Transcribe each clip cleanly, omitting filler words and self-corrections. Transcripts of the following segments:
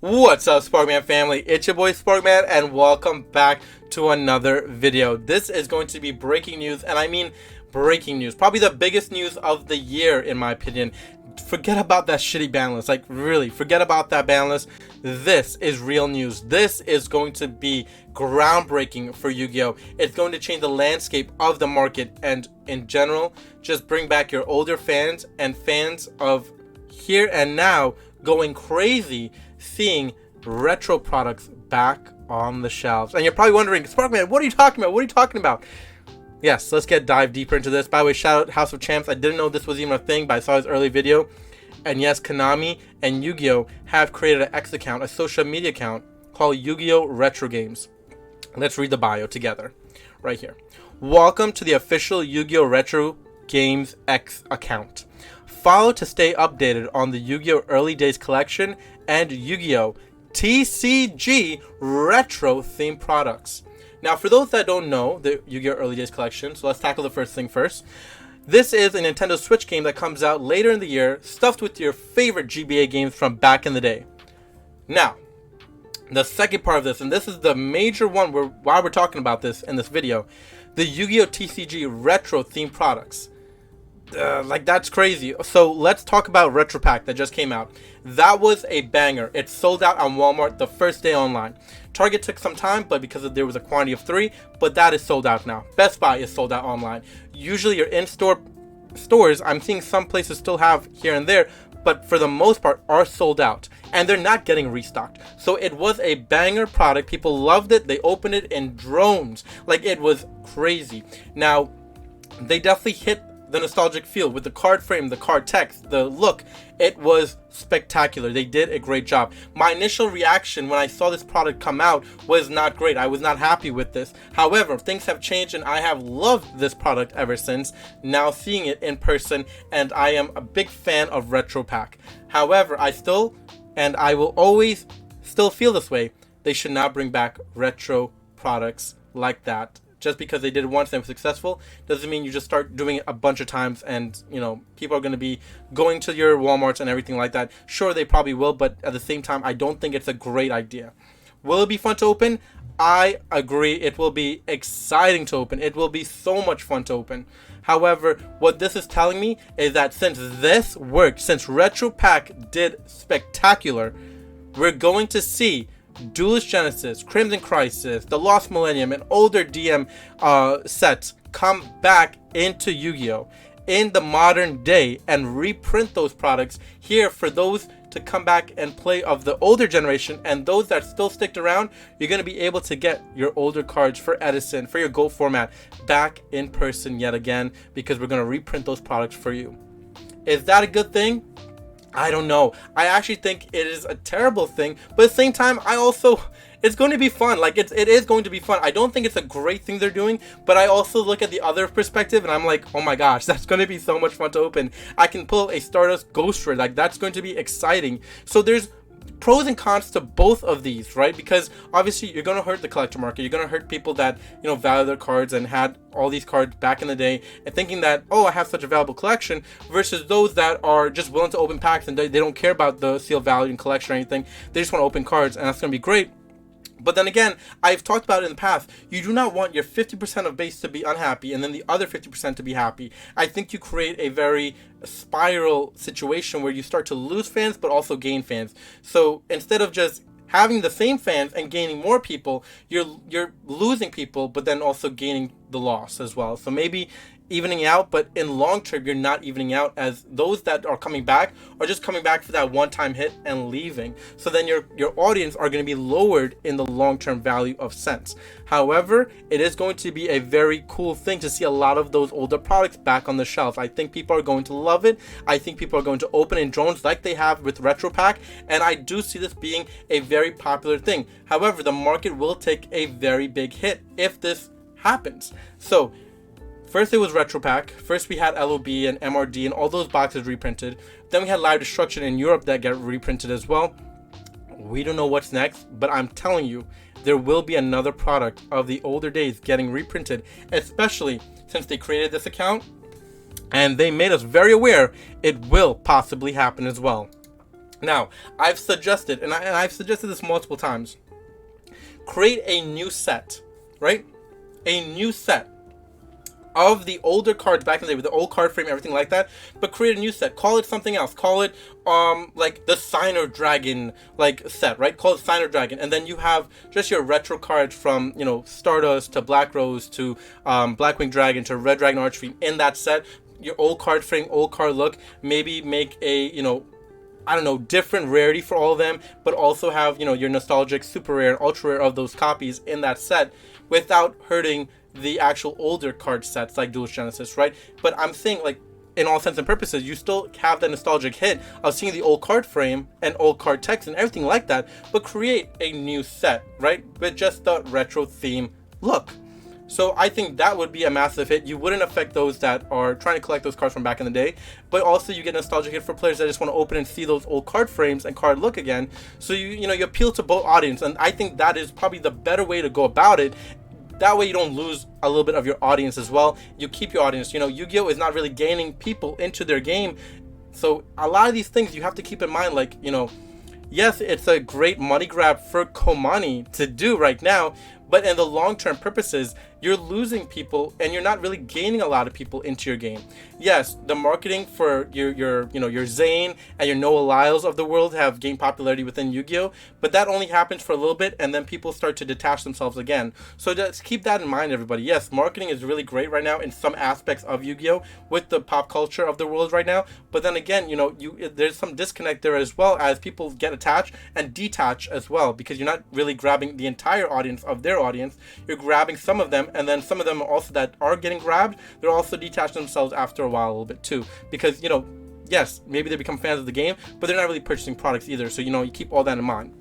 What's up, Sparkman family? It's your boy Sparkman, and welcome back to another video. This is going to be breaking news, and I mean breaking news. Probably the biggest news of the year, in my opinion. Forget about that shitty ban list. Like, really, forget about that ban list. This is real news. This is going to be groundbreaking for Yu-Gi-Oh! It's going to change the landscape of the market, and in general, just bring back your older fans and fans of here and now going crazy seeing retro products back on the shelves. And you're probably wondering, Sparkman, what are you talking about? What are you talking about? Yes, let's dive deeper into this. By the way, shout out House of Champs. I didn't know this was even a thing, but I saw his early video. And yes, Konami and Yu-Gi-Oh! Have created an X account, a social media account called Yu-Gi-Oh! Retro Games. Let's read the bio together right here. Welcome to the official Yu-Gi-Oh! Retro Games X account. Follow to stay updated on the Yu-Gi-Oh! Early Days collection and Yu-Gi-Oh! TCG retro themed products. Now, for those that don't know the Yu-Gi-Oh! Early Days collection, so let's tackle the first thing first. This is a Nintendo Switch game that comes out later in the year, stuffed with your favorite GBA games from back in the day. Now, the second part of this, and this is the major one why we're talking about this in this video, the Yu-Gi-Oh! TCG retro themed products. Like, that's crazy. So let's talk about Retro Pack that just came out. That was a banger. It sold out on Walmart the first day online. Target took some time, but because there was a quantity of 3, but that is sold out now. Best Buy is sold out online. Usually your in-store stores, I'm seeing some places still have here and there, but for the most part are sold out, and they're not getting restocked. So it was a banger product. People loved it. They opened it in drones. Like, it was crazy. Now, they definitely hit the nostalgic feel with the card frame, the card text, the look. It was spectacular. They did a great job. My initial reaction when I saw this product come out was not great. I was not happy with this. However, things have changed, and I have loved this product ever since, now seeing it in person, and I am a big fan of Retro Pack. However, I still, and I will always still feel this way, they should not bring back retro products like that. Just because they did it once and were successful doesn't mean you just start doing it a bunch of times and, you know, people are going to be going to your Walmarts and everything like that. Sure, they probably will, but at the same time, I don't think it's a great idea. Will it be fun to open? I agree. It will be exciting to open. It will be so much fun to open. However, what this is telling me is that since this worked, since Retro Pack did spectacular, we're going to see Duelist Genesis, Crimson Crisis, The Lost Millennium, and older DM sets come back into Yu-Gi-Oh! In the modern day and reprint those products here for those to come back and play of the older generation, and those that still stick around, you're going to be able to get your older cards for Edison, for your Go format, back in person yet again, because we're going to reprint those products for you. Is that a good thing? I don't know. I actually think it is a terrible thing, but at the same time, it's going to be fun. Like, it is going to be fun. I don't think it's a great thing they're doing, but I also look at the other perspective and I'm like, oh my gosh, that's going to be so much fun to open. I can pull a Stardust Ghost Ray. Like, that's going to be exciting. So there's pros and cons to both of these, right? Because obviously you're going to hurt the collector market. You're going to hurt people that, you know, value their cards and had all these cards back in the day and thinking that, oh, I have such a valuable collection, versus those that are just willing to open packs and they don't care about the seal value and collection or anything. They just want to open cards, and that's going to be great. But then again, I've talked about it in the past, you do not want your 50% of base to be unhappy and then the other 50% to be happy. I think you create a very spiral situation where you start to lose fans but also gain fans. So instead of just having the same fans and gaining more people, you're losing people but then also gaining the loss as well. So maybe evening out, but in long term you're not evening out, as those that are coming back are just coming back for that one-time hit and leaving. So then your audience are going to be lowered in the long-term value of cents. However, it is going to be a very cool thing to see a lot of those older products back on the shelf. I think people are going to love it. I think people are going to open in drones like they have with Retro Pack, and I do see this being a very popular thing. However, the market will take a very big hit if this happens. So first it was Retro Pack. First we had LOB and MRD and all those boxes reprinted. Then we had Live Destruction in Europe that got reprinted as well. We don't know what's next, but I'm telling you, there will be another product of the older days getting reprinted, especially since they created this account and they made us very aware it will possibly happen as well. Now, I've suggested, and I've suggested this multiple times, create a new set, right? A new set of the older cards back in the day with the old card frame, everything like that, but create a new set. Call it something else. Call it like the Signer Dragon like set, right? Call it Signer Dragon, and then you have just your retro cards from, you know, Stardust to Black Rose to Blackwing Dragon to Red Dragon Archfiend in that set. Your old card frame, old card look. Maybe make a, you know, I don't know, different rarity for all of them, but also have, you know, your nostalgic super rare and ultra rare of those copies in that set without hurting the actual older card sets like Duelist Genesis, right? But I'm saying, like, in all intents and purposes, you still have that nostalgic hit of seeing the old card frame and old card text and everything like that, but create a new set, right? With just the retro theme look. So I think that would be a massive hit. You wouldn't affect those that are trying to collect those cards from back in the day, but also you get nostalgic hit for players that just want to open and see those old card frames and card look again. So you appeal to both audience, and I think that is probably the better way to go about it. That way you don't lose a little bit of your audience as well. You keep your audience. You know, Yu-Gi-Oh! Is not really gaining people into their game. So a lot of these things you have to keep in mind, like, you know, yes, it's a great money grab for Konami to do right now, but in the long-term purposes, you're losing people and you're not really gaining a lot of people into your game. Yes, the marketing for your Zane and your Noah Lyles of the world have gained popularity within Yu-Gi-Oh, but that only happens for a little bit and then people start to detach themselves again. So just keep that in mind, everybody. Yes, marketing is really great right now in some aspects of Yu-Gi-Oh with the pop culture of the world right now, but then again, there's some disconnect there as well, as people get attached and detach as well, because you're not really grabbing the entire audience of their audience. You're grabbing some of them, and then some of them also that are getting grabbed, they're also detaching themselves after a while a little bit too, because yes, maybe they become fans of the game, but they're not really purchasing products either. So you keep all that in mind.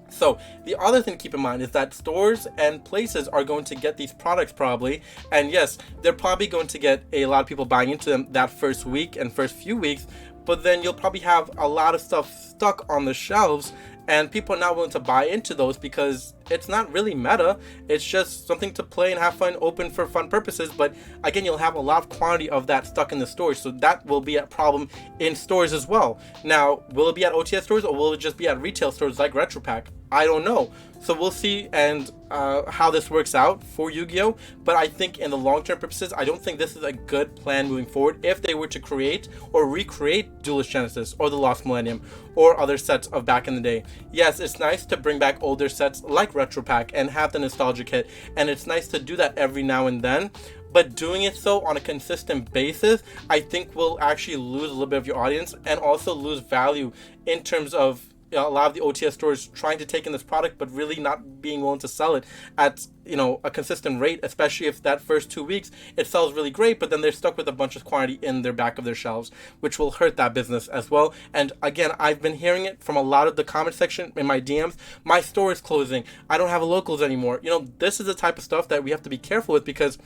So the other thing to keep in mind is that stores and places are going to get these products probably, and yes, they're probably going to get a lot of people buying into them that first week and first few weeks, but then you'll probably have a lot of stuff stuck on the shelves and people are not willing to buy into those because it's not really meta. It's just something to play and have fun, open for fun purposes. But again, you'll have a lot of quantity of that stuck in the stores. So that will be a problem in stores as well. Now, will it be at OTS stores or will it just be at retail stores like RetroPack? I don't know. So we'll see and how this works out for Yu-Gi-Oh! But I think in the long-term purposes, I don't think this is a good plan moving forward if they were to create or recreate Duelist Genesis or the Lost Millennium or other sets of back in the day. Yes, it's nice to bring back older sets like RetroPack and have the nostalgic hit, and it's nice to do that every now and then. But doing it so on a consistent basis, I think will actually lose a little bit of your audience and also lose value in terms of a lot of the OTS stores trying to take in this product but really not being willing to sell it at a consistent rate, especially if that first 2 weeks it sells really great, but then they're stuck with a bunch of quantity in their back of their shelves, which will hurt that business as well. And again, I've been hearing it from a lot of the comment section in my DMs. My store is closing, I don't have locals anymore. This is the type of stuff that we have to be careful with, because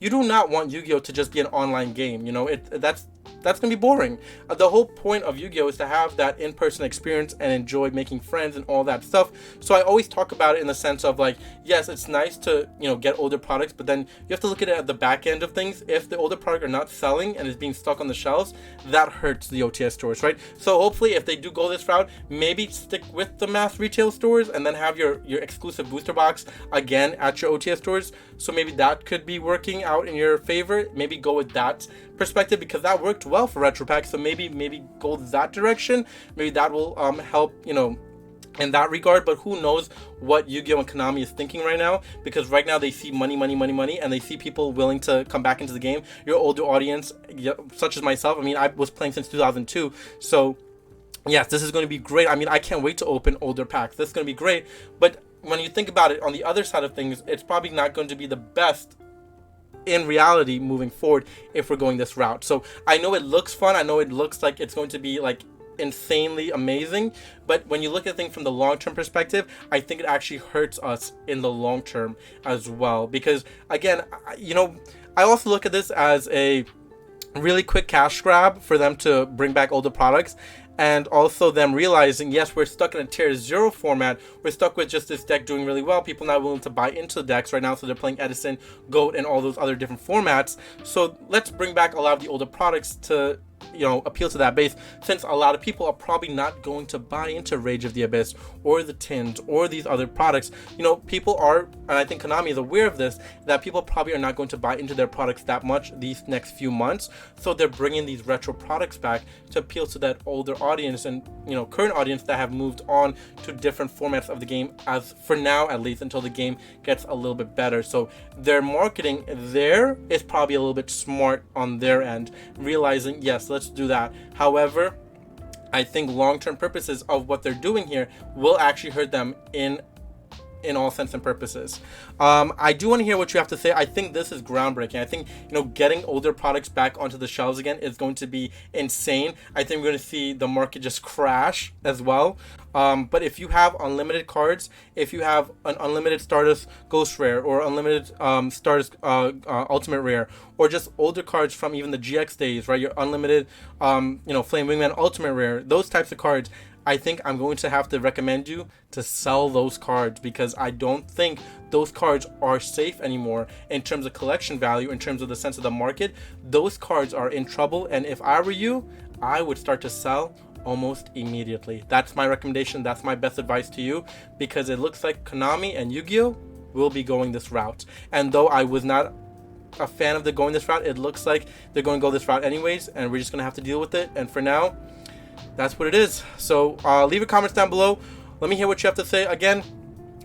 you do not want Yu-Gi-Oh! To just be an online game. That's going to be boring. The whole point of Yu-Gi-Oh! Is to have that in-person experience and enjoy making friends and all that stuff. So I always talk about it in the sense of like, yes, it's nice to, get older products, but then you have to look at it at the back end of things. If the older product are not selling and is being stuck on the shelves, that hurts the OTS stores, right? So hopefully if they do go this route, maybe stick with the mass retail stores and then have your exclusive booster box again at your OTS stores. So maybe that could be working out in your favor. Maybe go with that perspective, because that worked well for RetroPack. So maybe go that direction. Maybe that will help in that regard. But who knows what Yu-Gi-Oh! And Konami is thinking right now, because right now they see money, and they see people willing to come back into the game. Your older audience, such as myself, I was playing since 2002, so yes, this is going to be great. I can't wait to open older packs. This is going to be great. But when you think about it, on the other side of things, it's probably not going to be the best in reality moving forward if we're going this route. So I know it looks fun, I know it looks like it's going to be like insanely amazing, but when you look at things from the long-term perspective, I think it actually hurts us in the long term as well, because again, I also look at this as a really quick cash grab for them to bring back older products, and also them realizing, yes, we're stuck in a tier 0 format. We're stuck with just this deck doing really well. People not willing to buy into the decks right now, so they're playing Edison, GOAT, and all those other different formats. So let's bring back a lot of the older products to appeal to that base, since a lot of people are probably not going to buy into Rage of the Abyss or the Tins or these other products. People are, and I think Konami is aware of this, that people probably are not going to buy into their products that much these next few months, so they're bringing these retro products back to appeal to that older audience and current audience that have moved on to different formats of the game, as for now at least, until the game gets a little bit better. So their marketing there is probably a little bit smart on their end, realizing, yes, let's do that. However, I think long-term purposes of what they're doing here will actually hurt them in all sense and purposes. I do want to hear what you have to say. I think this is groundbreaking. I think getting older products back onto the shelves again is going to be insane. I think we're going to see the market just crash as well. But if you have unlimited cards, if you have an unlimited Stardust Ghost Rare or unlimited Stardust Ultimate Rare, or just older cards from even the GX days, right? Your unlimited Flame Wingman Ultimate Rare, those types of cards, I think I'm going to have to recommend you to sell those cards, because I don't think those cards are safe anymore in terms of collection value, in terms of the sense of the market. Those cards are in trouble, and if I were you, I would start to sell almost immediately. That's my recommendation. That's my best advice to you, because it looks like Konami and Yu-Gi-Oh! Will be going this route. And though I was not a fan of them going this route, it looks like they're going to go this route anyways, and we're just going to have to deal with it. And for now, that's what it is. So leave your comments down below. Let me hear what you have to say. Again,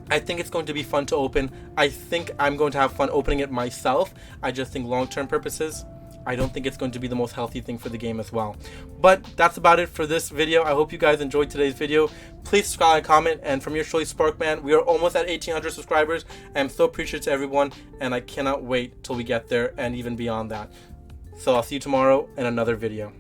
I think it's going to be fun to open. I think I'm going to have fun opening it myself. I just think long-term purposes, I don't think it's going to be the most healthy thing for the game as well. But that's about it for this video. I hope you guys enjoyed today's video. Please subscribe and comment. And from your choice, Sparkman, we are almost at 1,800 subscribers. I'm so appreciative to everyone, and I cannot wait till we get there and even beyond that. So I'll see you tomorrow in another video.